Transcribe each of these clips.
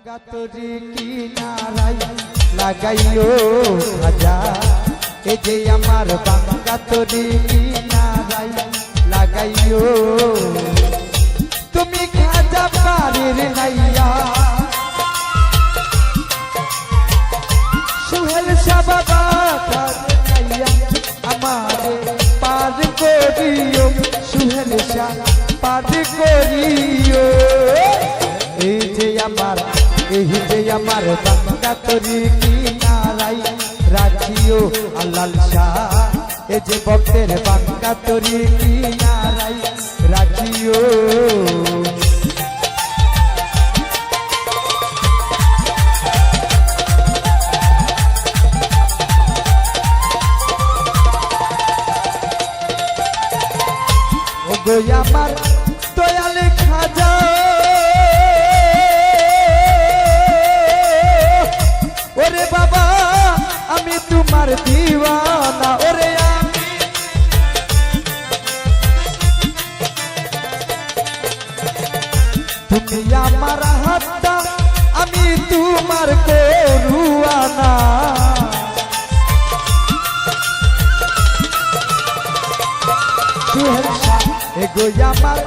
গাতরি কিনারাই লাগাইও খাজা, এ যে আমার বাঙ্গাতরি কিনারাই লাগাইও। তুমি খাজা পারের নাইয়া সুহেল সাবাবা নাইয়া আমারে পার করিও, সুহেল শাহ পার করিও। এই যে আমার বাঙ্গাতরি কিনারাই রাখিও আল্লাহ শাহ, এই যে ভক্তের বাঙ্গাতরি কিনারাই রাখিও। ও গো আমার দয়াল খাজা, ওরে বাবা আমি তোমার দিওয়ানা, ওরে তুমি আমার হাতটা আমি তোমার করুয়ানা। এগো আমার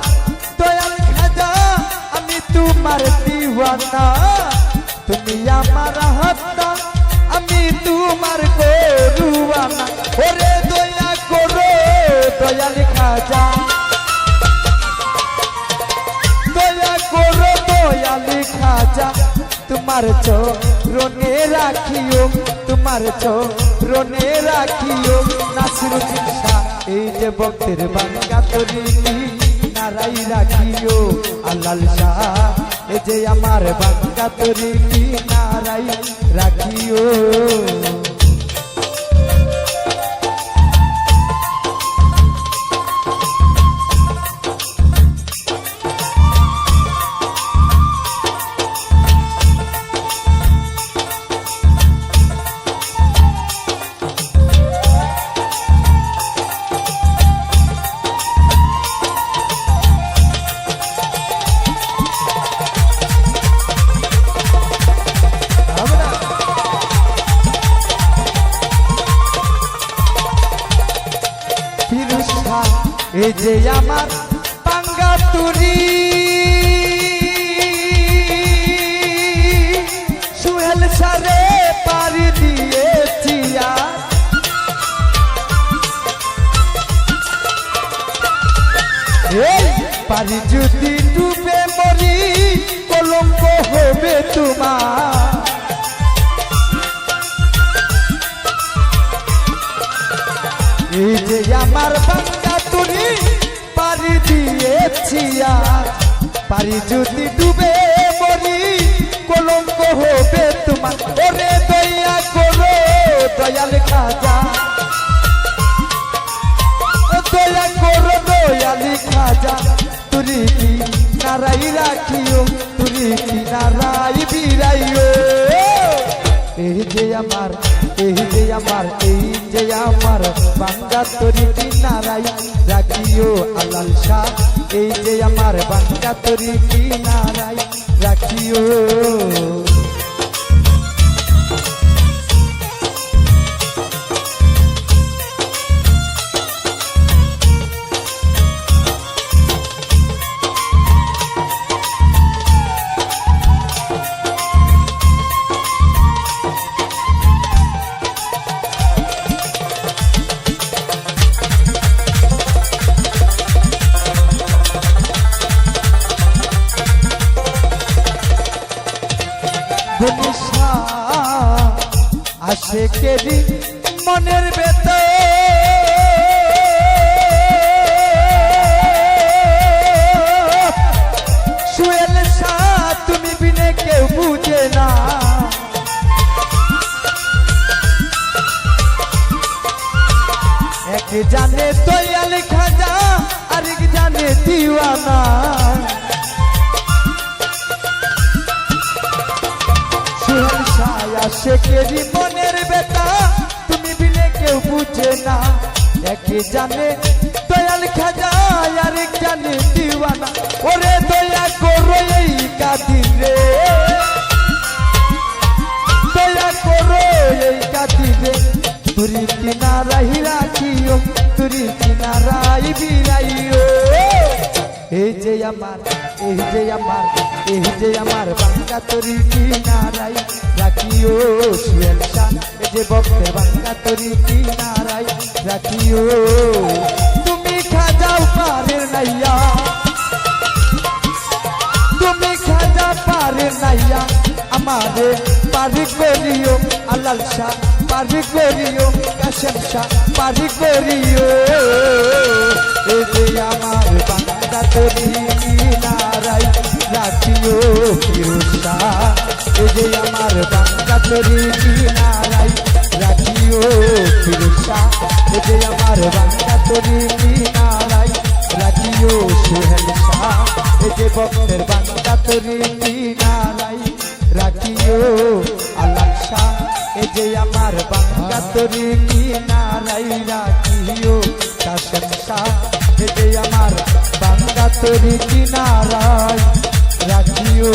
দয়াল খাজা আমি তোমার দিওয়ানা, তুমি আমার হাতটা আমি তোমার করুয়ানা। ওরে দয়া করো দয়াল খাজা, দয়া করো দয়াল খাজা, তোমার চরণে রাখিও, তোমার চরণে রাখিও। নাসিরুদ্দিন শাহ এই যে ভক্তের বাঙ্গাতরি কিনারাই রাখিও আল্লাহ শাহ, এই যে আমার বাঙ্গাতরি কিনারাই রাখিও। এই যে আমার বাঙ্গাতরি সুহেল সারে পারি দিয়েছি, এই পারি যদি ডুবে মরি কলঙ্ক হবে তোমার। এই যে আমার বাঙ্গাতরি পারি দিয়েছি, পারি যদি ডুবে মরি কলঙ্ক হবে তোমার। ওরে দয়া করো দয়াল খাজা, দয়া করো দয়াল খাজা, তুরি কি নারাই রাখিও, তুরি কি নারাই বিরাইও। এই যে আমার বাঙ্গাতরি কিনারাই রাখিও আল্লাহ শাহ, এই যে আমার বাঙ্গাতরি কিনারাই রাখিও। আশেকেরি মনের ভেতর সুহেল শাহ তুমি বিনে কেউ বুঝে না। এক জানে দয়াল খাজা আরেক জানে দিওয়ানা, সুহেল শাহ আশেকেরি মনের বেটা তুমি বিনে কেউ বুঝে না। এক জানে দয়াল খাজা আরেক জানে দিওয়ানা। ওরে দয়া করো এই কাদির রে আমার এই যে আমার এই যে আমার বাঙ্গা তরি কিনারাই রাখিও সুহেল শাহ এই যে ভক্তের বাঙ্গা তরি কিনারাই রাখিও তুমি খাজাও পারের নাইয়া তুমি খাজা পারের নাইয়া আমারে পারি করিও আলাল শাহ পারি করিও কাশেম শাহ পারি করিও এই যে আমার বান্দা তরি কিনারাই রাখিও ফিরোজ শাহ এই যে আমার বান্দা তরি কিনারাই রাখিও ফিরোজ শাহ এই যে আমার বান্দা তরি কিনারাই রাখিও সুহেল শাহ এই যে ভক্তের বান্দা তরি কিনারাই রাখিও আলাল শাহ এই যে আমার বাঙ্গা তরি কিনারাই রাখিও কাশেম শাহ এই যে আমার বাঙ্গা তরি কিনারাই রাখিও